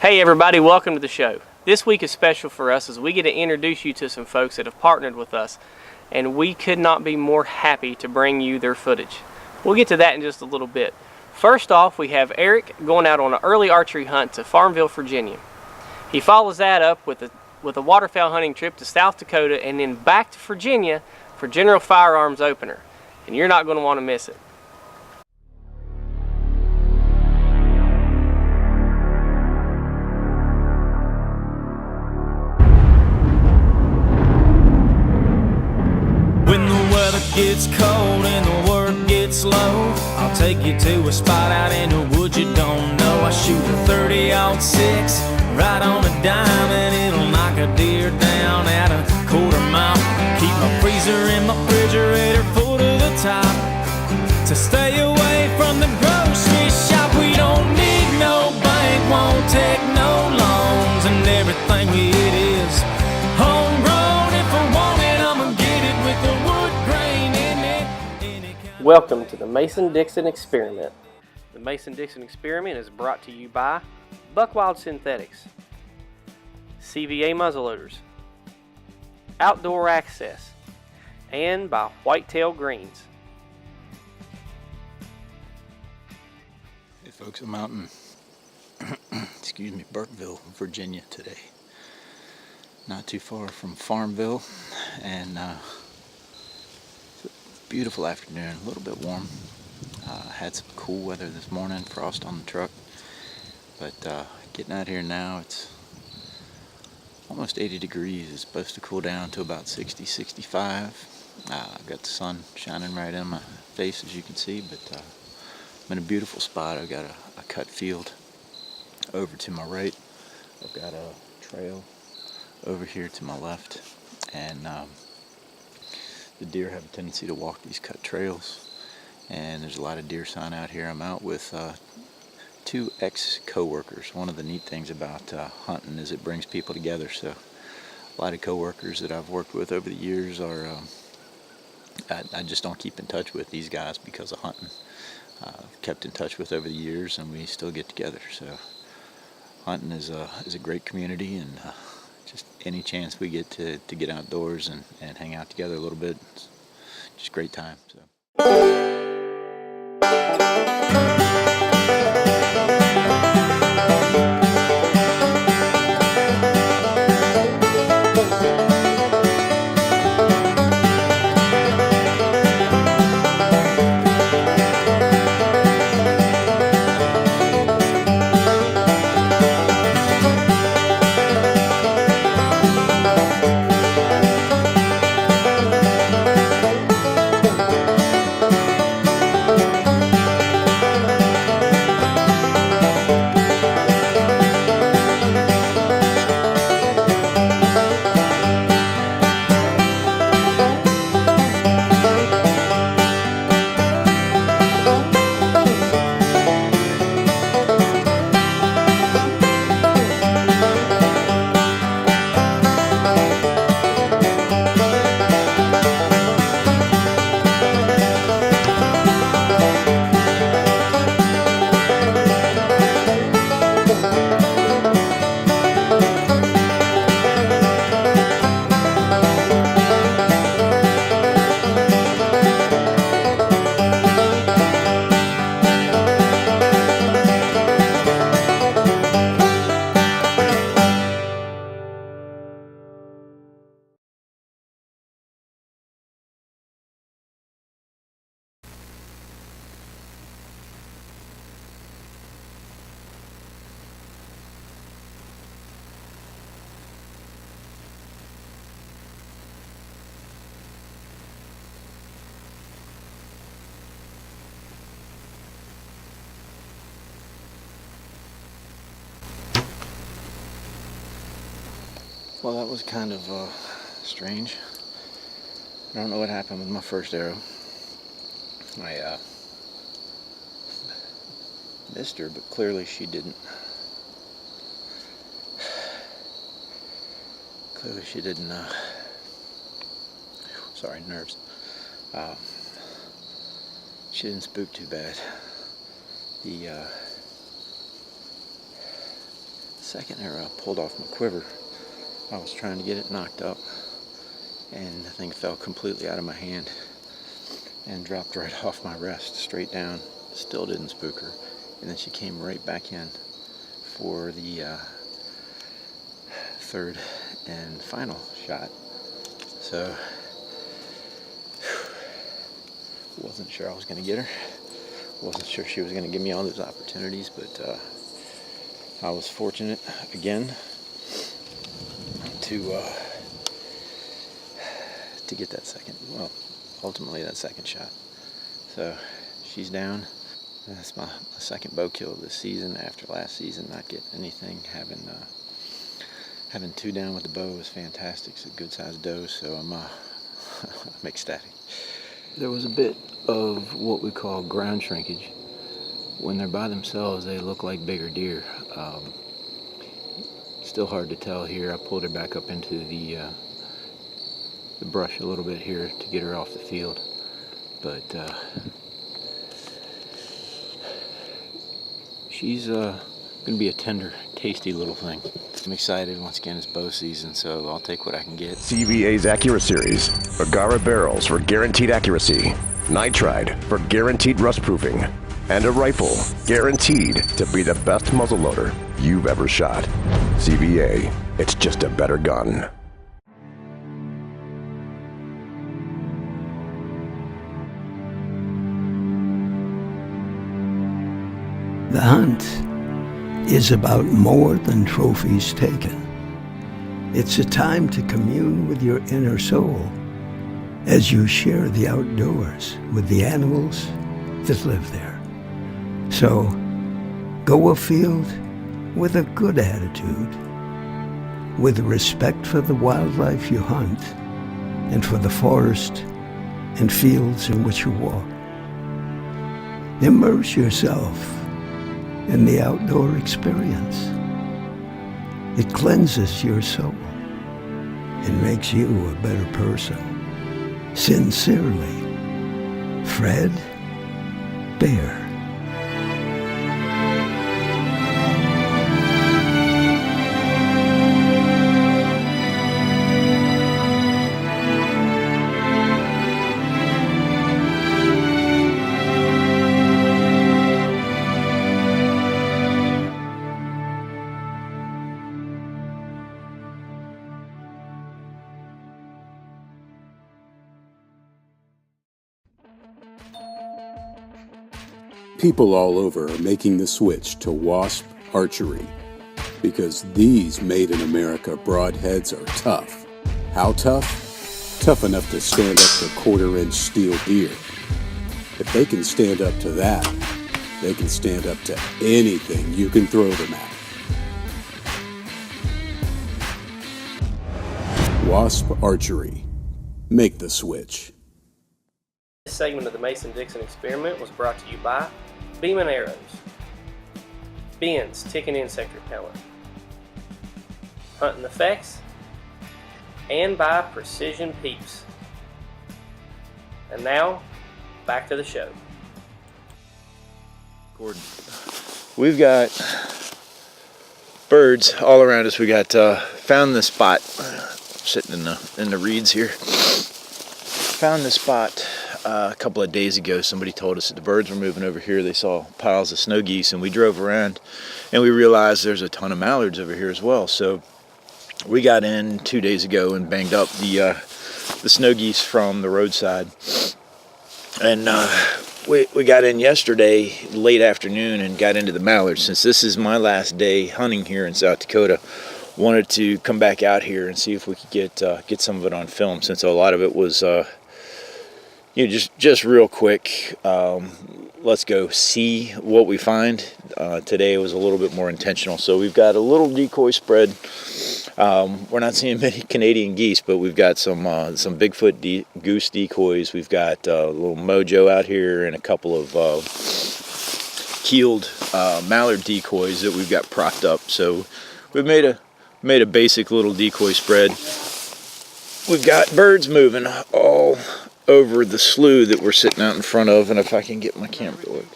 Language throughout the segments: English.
Hey everybody, welcome to the show. This week is special for us as we get to introduce you to some folks that have partnered with us, and we could not be more happy to bring you their footage. We'll get to that in just a little bit. First off, we have Eric going out on an early archery hunt to Farmville, Virginia. He follows that up with a waterfowl hunting trip to South Dakota and then back to Virginia for General Firearms opener, and you're not going to want to miss it. When the weather gets cold and the work gets low, I'll take you to a spot out in the woods you don't know. I shoot a 30-06 right on a dime, and it'll knock a deer down at a quarter mile. Keep my freezer and my refrigerator full to the top to stay away from the grocery shop. We don't need no bank, won't take no loans, and everything we eat is homegrown. If I want it, I'ma get it with the wood grain in it. Welcome to the Mason-Dixon Experiment. The Mason-Dixon Experiment is brought to you by Buckwild Synthetics, CVA Muzzleloaders, Outdoor Access, and by Whitetail Greens. Hey folks, I'm out in Burkeville, Virginia today. Not too far from Farmville, and it's a beautiful afternoon, a little bit warm. Had some cool weather this morning, frost on the truck, but getting out here now, it's almost 80 degrees. It's supposed to cool down to about 60, 65. I've got the sun shining right in my face, as you can see, but I'm in a beautiful spot. I've got a cut field over to my right. I've got a trail over here to my left, and the deer have a tendency to walk these cut trails, and there's a lot of deer sign out here. I'm out with two ex-co-workers. One of the neat things about hunting is it brings people together. So a lot of co-workers that I've worked with over the years are I just don't keep in touch with these guys because of hunting. Kept in touch with over the years, and we still get together. So hunting is a great community, and just any chance we get to get outdoors and hang out together a little bit, it's just a great time. So. Well, that was kind of strange. I don't know what happened with my first arrow. I missed her, but clearly she didn't. Clearly she didn't, sorry, nerves. She didn't spook too bad. The second arrow pulled off my quiver, I was trying to get it knocked up, and the thing fell completely out of my hand and dropped right off my wrist, straight down. Still didn't spook her, and then she came right back in for the third and final shot. So wasn't sure I was going to get her. Wasn't sure she was going to give me all those opportunities, but I was fortunate again to get that second, well, ultimately that second shot. So she's down. That's my second bow kill this season after last season not getting anything. Having 2 down with the bow was fantastic. It's a good sized doe, so I'm ecstatic. There was a bit of what we call ground shrinkage. When they're by themselves, they look like bigger deer. Still hard to tell here. I pulled her back up into the brush a little bit here to get her off the field, but she's going to be a tender, tasty little thing. I'm excited. Once again, it's bow season, so I'll take what I can get. CVA's Accura Series. Agara barrels for guaranteed accuracy. Nitride for guaranteed rust proofing. And a rifle guaranteed to be the best muzzleloader you've ever shot. CVA, it's just a better gun. The hunt is about more than trophies taken. It's a time to commune with your inner soul as you share the outdoors with the animals that live there. So, go afield with a good attitude, with respect for the wildlife you hunt and for the forest and fields in which you walk. Immerse yourself in the outdoor experience. It cleanses your soul and makes you a better person. Sincerely, Fred Bear. People all over are making the switch to Wasp Archery because these made-in-America broadheads are tough. How tough? Tough enough to stand up to quarter-inch steel deer. If they can stand up to that, they can stand up to anything you can throw them at. Wasp Archery. Make the switch. This segment of the Mason-Dixon experiment was brought to you by Beeman Arrows, Ben's Tick and Insect Repellent, Hunting Effects, and by Precision Peeps. And now, back to the show. Gordon, we've got birds all around us. We got found this spot, sitting in the reeds here. Found this spot a couple of days ago. Somebody told us that the birds were moving over here. They saw piles of snow geese, and we drove around and we realized there's a ton of mallards over here as well. So we got in 2 days ago and banged up the snow geese from the roadside, and we got in yesterday late afternoon and got into the mallards. Since this is my last day hunting here in South Dakota, wanted to come back out here and see if we could get some of it on film, since a lot of it was just real quick. Let's go see what we find. Today was a little bit more intentional. So we've got a little decoy spread. We're not seeing many Canadian geese, but we've got some Bigfoot goose decoys. We've got a little mojo out here and a couple of keeled mallard decoys that we've got propped up. So we've made a basic little decoy spread. We've got birds moving all over the slough that we're sitting out in front of, and if I can get my camera to work.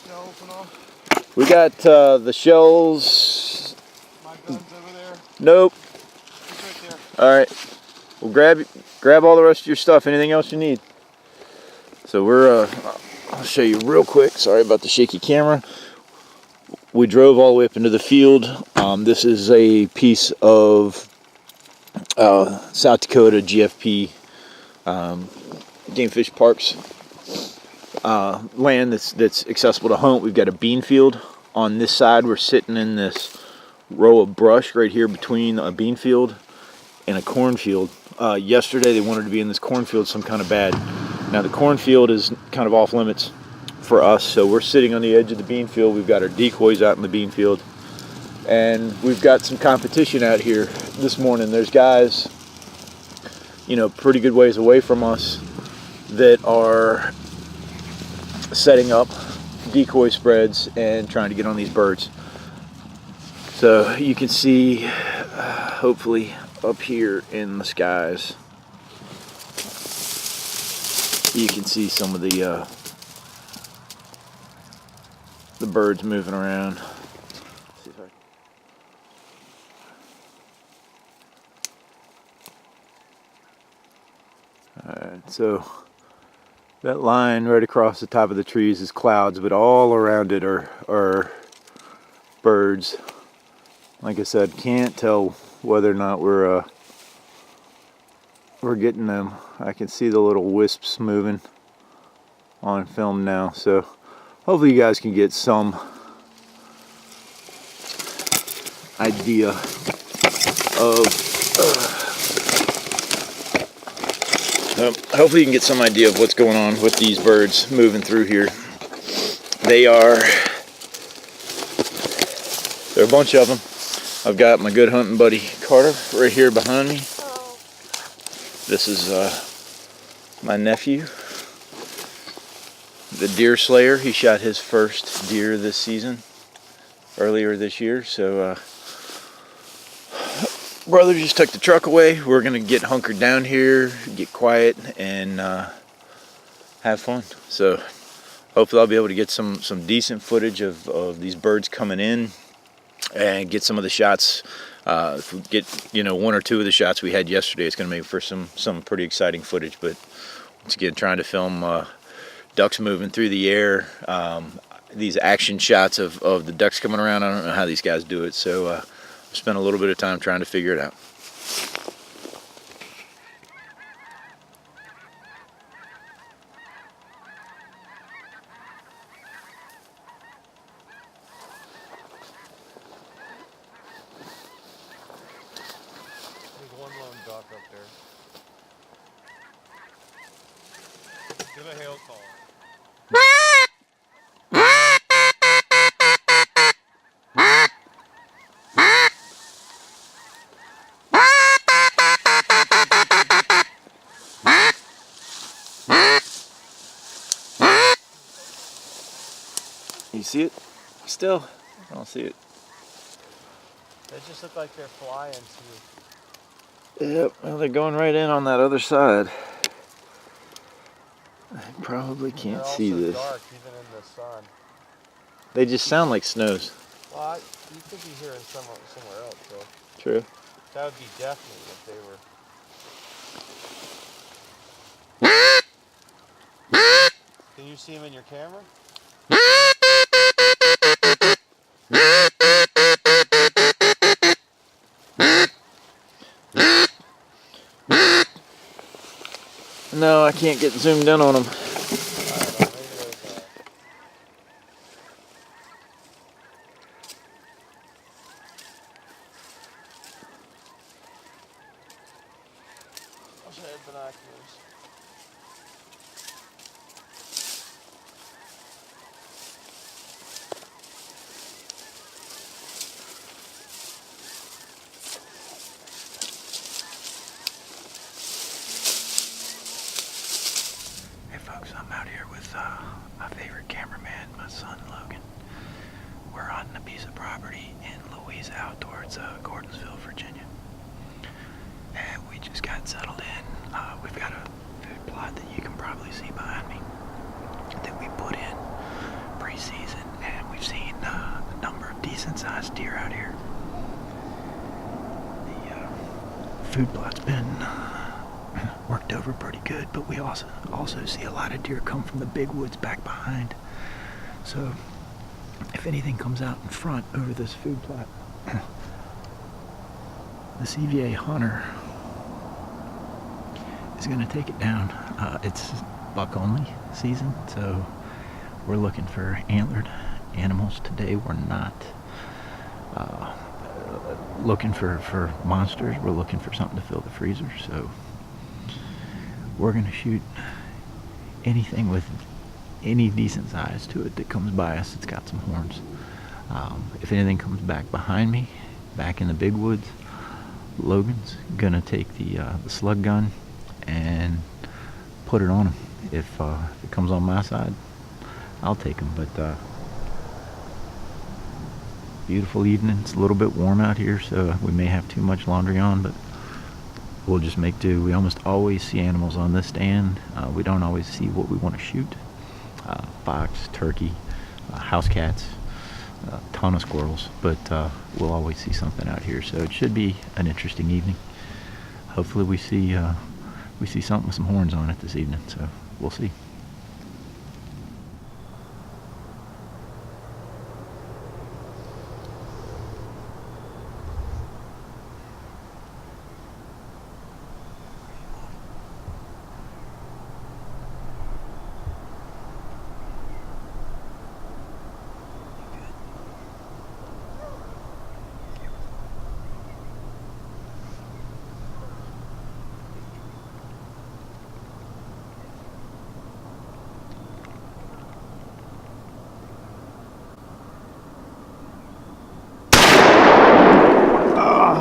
We got the shells Nope. All right. Well, grab all the rest of your stuff. Anything else you need? So we're, I'll show you real quick. Sorry about the shaky camera. We drove all the way up into the field. This is a piece of South Dakota GFP Game Fish Parks land that's accessible to hunt. We've got a bean field on this side. We're sitting in this row of brush right here between a bean field and a cornfield. Yesterday they wanted to be in this cornfield some kind of bad. Now the cornfield is kind of off limits for us, so we're sitting on the edge of the bean field. We've got our decoys out in the bean field, and we've got some competition out here this morning. There's guys, you know, pretty good ways away from us that are setting up decoy spreads and trying to get on these birds. So you can see, hopefully up here in the skies, you can see some of the birds moving around. See if Alright, so that line right across the top of the trees is clouds, but all around it are birds. Like I said, can't tell whether or not we're getting them. I can see the little wisps moving on film now, so hopefully you guys can get some idea of hopefully you can get some idea of what's going on with these birds moving through here. There are a bunch of them. I've got my good hunting buddy Carter right here behind me. This is my nephew, the deer slayer. He shot his first deer this season, earlier this year. So brother just took the truck away. We're gonna get hunkered down here, get quiet, and have fun. So hopefully I'll be able to get some decent footage of these birds coming in and get some of the shots. If we get, you know, one or two of the shots we had yesterday, it's going to make for some pretty exciting footage. But once again, trying to film ducks moving through the air, these action shots of the ducks coming around. I don't know how these guys do it, so I spent a little bit of time trying to figure it out. One lone duck up there. Give a hail call. You see it? Still, I don't see it. They just look like they're flying to. Yep, well, they're going right in on that other side. I probably can't see this. Dark, even in the sun. They just sound like snows. Well, you could be hearing somewhere else, so. True. That would be definitely if they were. Can you see them in your camera? No, I can't get zoomed in on them. I should have binoculars. Hey folks, I'm out here with my favorite cameraman, my son Logan. We're on a piece of property in Louisa out towards Gordonsville, Virginia. And we just got settled in. We've got a food plot that you can probably see behind me that we put in pre-season, and we've seen a number of decent sized deer out here. food plot's been worked over pretty good, but we also see a lot of deer come from the big woods back behind. So if anything comes out in front over this food plot, this EVA hunter is going to take it down. It's buck only season, so we're looking for antlered animals today. We're not looking for monsters. We're looking for something to fill the freezer. So we're going to shoot anything with any decent size to it that comes by us. It's got some horns. If anything comes back behind me, back in the big woods, Logan's gonna take the slug gun and put it on him. If it comes on my side, I'll take him. But beautiful evening. It's a little bit warm out here, so we may have too much laundry on, but we'll just make do. We almost always see animals on this stand. We don't always see what we want to shoot. Fox, turkey, house cats, a ton of squirrels, but we'll always see something out here. So it should be an interesting evening. Hopefully we see something with some horns on it this evening. So we'll see.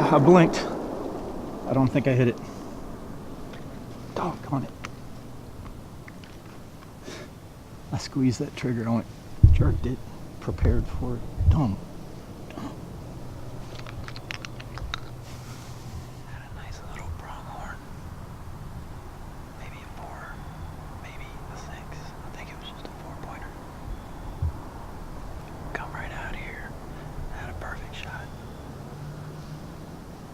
I blinked. I don't think I hit it. Doggone it. I squeezed that trigger on it, jerked it, prepared for it. Dumb. Had a nice little pronghorn. Maybe a 4, maybe a 6. I think it was just a 4-pointer. Come right out here. Had a perfect shot.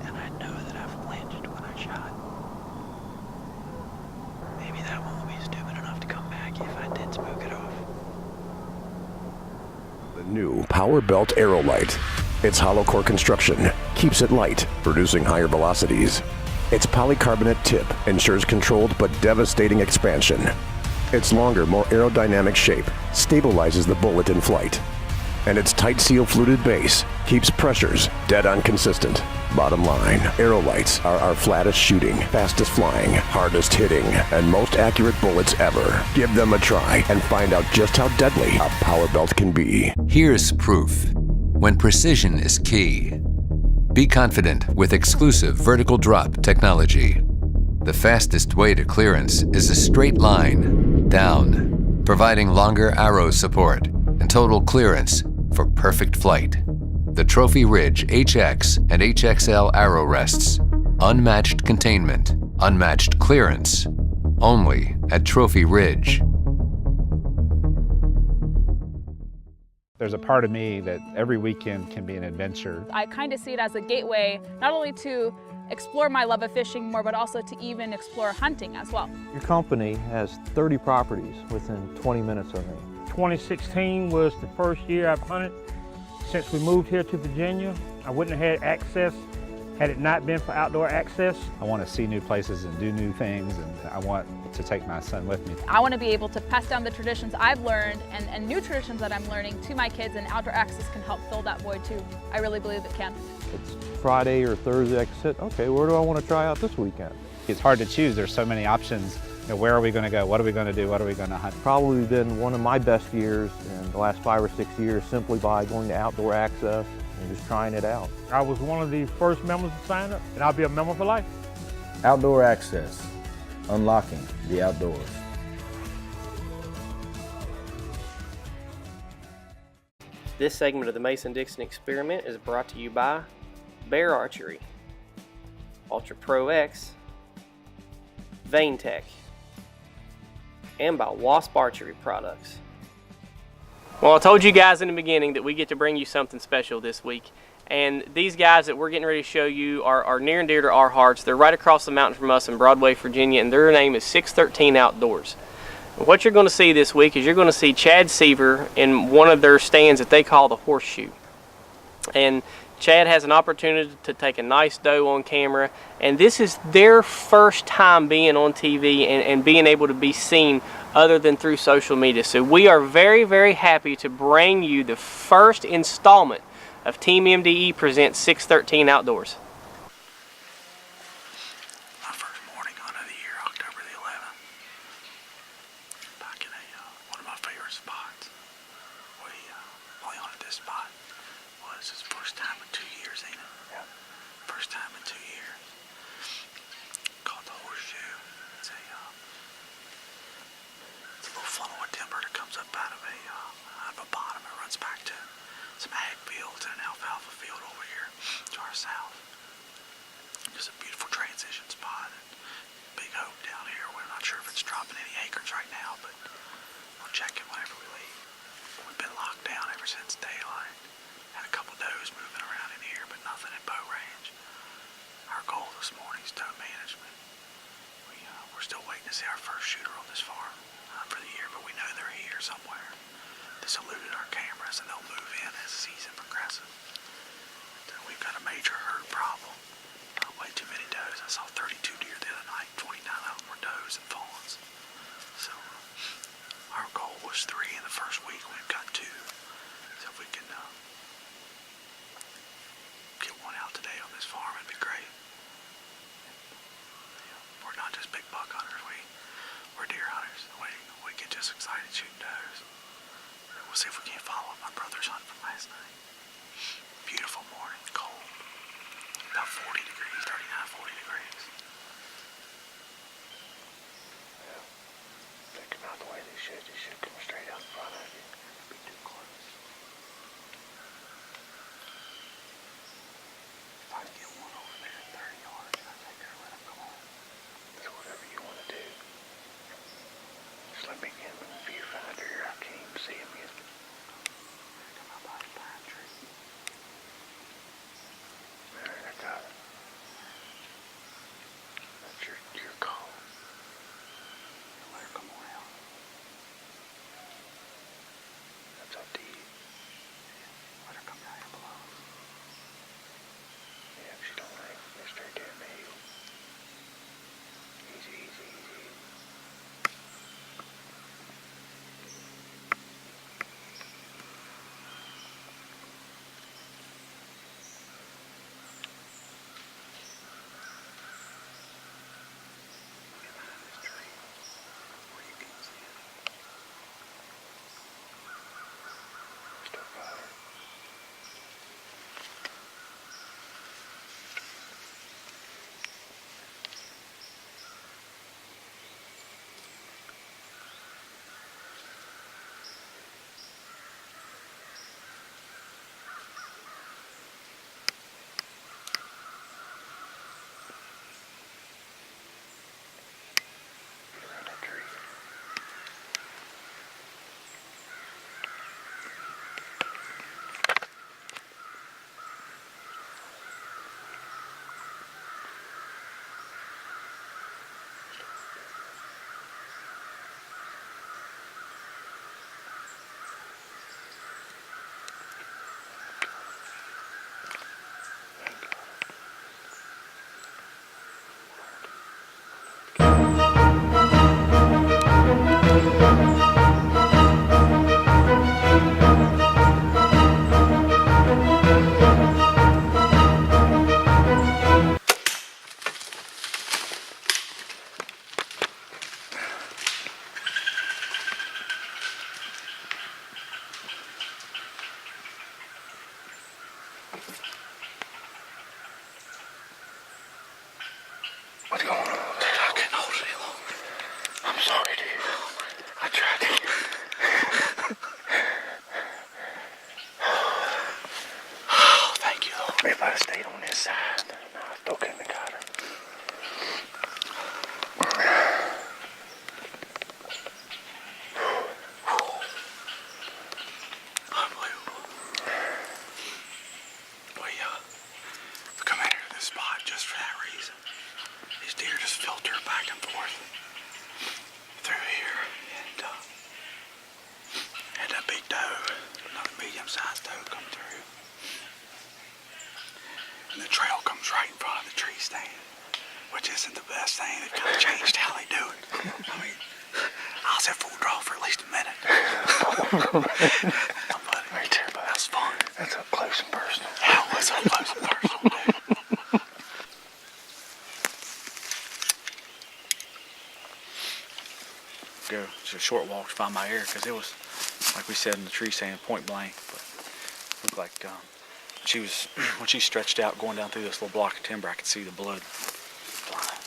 And I know that I flinched when I shot. Maybe that one will be stupid enough to come back if I did spook it off. The new Power Belt Arrow Light. Its hollow core construction keeps it light, producing higher velocities. Its polycarbonate tip ensures controlled but devastating expansion. Its longer, more aerodynamic shape stabilizes the bullet in flight. And its tight seal fluted base keeps pressures dead on consistent. Bottom line, arrow lights are our flattest shooting, fastest flying, hardest hitting, and most accurate bullets ever. Give them a try and find out just how deadly a Power Belt can be. Here's proof. When precision is key. Be confident with exclusive vertical drop technology. The fastest way to clearance is a straight line, down, providing longer arrow support and total clearance for perfect flight. The Trophy Ridge HX and HXL arrow rests. Unmatched containment, unmatched clearance. Only at Trophy Ridge. There's a part of me that every weekend can be an adventure. I kind of see it as a gateway, not only to explore my love of fishing more, but also to even explore hunting as well. Your company has 30 properties within 20 minutes of me. 2016 was the first year I've hunted since we moved here to Virginia. I wouldn't have had access had it not been for outdoor access. I want to see new places and do new things, and I want to take my son with me. I want to be able to pass down the traditions I've learned and new traditions that I'm learning to my kids, and outdoor access can help fill that void too. I really believe it can. It's Friday or Thursday, I can sit, okay, where do I want to try out this weekend? It's hard to choose. There's so many options. You know, where are we going to go? What are we going to do? What are we going to hunt? Probably been one of my best years in the last 5 or 6 years simply by going to outdoor access and just trying it out. I was one of the first members to sign up, and I'll be a member for life. Outdoor access, unlocking the outdoors. This segment of the Mason-Dixon experiment is brought to you by Bear Archery, Ultra Pro X, Vane Tech, and by Wasp Archery Products. Well, I told you guys in the beginning that we get to bring you something special this week, And these guys that we're getting ready to show you are near and dear to our hearts. They're right across the mountain from us in Broadway, Virginia, and their name is 613 Outdoors. And what you're going to see this week is you're going to see Chad Seaver in one of their stands that they call the Horseshoe. And Chad has an opportunity to take a nice doe on camera, and this is their first time being on TV and being able to be seen other than through social media. So we are very, very happy to bring you the first installment of Team MDE Presents 613 Outdoors. My first morning hunt of the year, October the 11th. Back in one of my favorite spots. We only hunted this spot. Was his first time in 2 years, ain't it? Yeah. First time in 2 years. Called the Horseshoe. It's a little funnel of timber that comes up out of a bottom. It runs back to some ag fields and an alfalfa field over here to our south. Just a beautiful transition spot. Big hope down here. We're not sure if it's dropping any acres right now, but we'll check it whenever we leave. We've been locked down ever since daylight. Had a couple does moving around in here, but nothing at bow range. Our goal this morning is doe management. We're still waiting to see our first shooter on this farm for the year, but we know they're here somewhere. This eluded our cameras, and they'll move in as the season progresses. We've got a major herd problem. Way too many does. I saw 32 deer the other night. 29 of them were does and fawns. So our goal was 3 in the first week. We've got 2. So if we can get one out today on this farm, it'd be great. We're not just big buck hunters. We're deer hunters. We get just excited shooting does. We'll see if we can't follow up my brother's hunt from last night. Beautiful morning, cold. About 40 degrees, 39, 40 degrees. Yeah. Take them out the way they should. They should come straight out in front of you. Be too close. If I can get one over there at 30 yards, I'll take her and let him come on. Do whatever you want to do. Just let me get him in the viewfinder here. I can't even see him yet. Come out by the pine tree. Alright, I got it. That's your call. Let her come around. That's up to you. Let her come down here below. Yeah, if she don't like it, go straight down the hill. Easy, easy, easy. What's going on? I couldn't hold it any longer. I'm sorry, dude. I tried to. Oh, thank you, Lord. If I'd have stayed on this side, I still couldn't have got her. Unbelievable. We rail comes right in front of the tree stand, which isn't the best thing. They've kind of changed how they do it. I mean, I was at full draw for at least a minute. Me too, but that was fun. That's up close and personal. Yeah, it was up close and personal, dude. Go just a short walk to find my ear, because it was, like we said in the tree stand, point blank. But looked like she was, when she stretched out going down through this little block of timber, I could see the blood flying.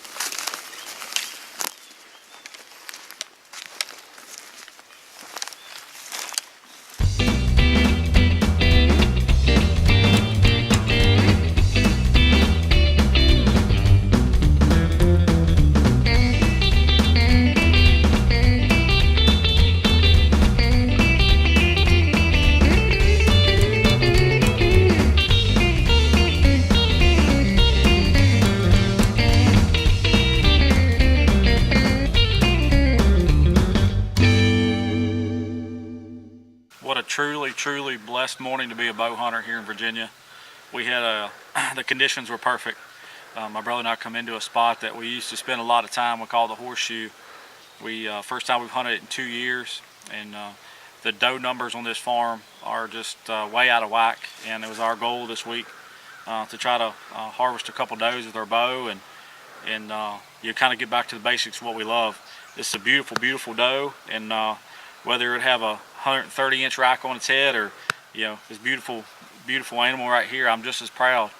What a truly blessed morning to be a bow hunter here in Virginia. We had the conditions were perfect. My brother and I come into a spot that we used to spend a lot of time. We call the Horseshoe. First time we've hunted it in 2 years, and the doe numbers on this farm are just way out of whack. And it was our goal this week to try to harvest a couple does with our bow, and you kind of get back to the basics of what we love. This is a beautiful doe, and whether it have a 130-inch rack on its head, or this beautiful animal right here, I'm just as proud.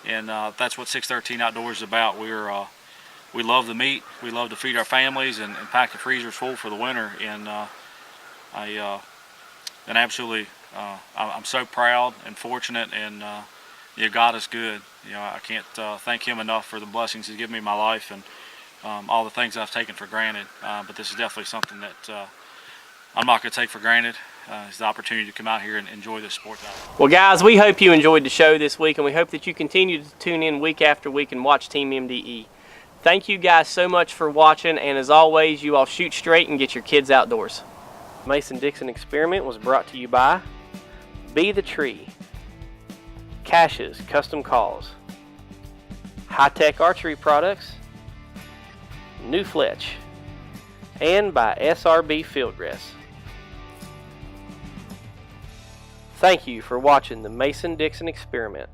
And that's what 613 Outdoors is about. We love the meat, we love to feed our families, and pack the freezers full for the winter. And I'm so proud and fortunate, and God is good. I can't thank Him enough for the blessings He's given me in my life, and all the things I've taken for granted. But this is definitely something that I'm not going to take for granted. It's the opportunity to come out here and enjoy this sport. Well, guys, we hope you enjoyed the show this week, and we hope that you continue to tune in week after week and watch Team MDE. Thank you guys so much for watching, and as always, you all shoot straight and get your kids outdoors. Mason-Dixon Experiment was brought to you by Be the Tree, Caches Custom Calls, High-Tech Archery Products, New Fletch, and by SRB Field Dress. Thank you for watching the Mason-Dixon Experiment.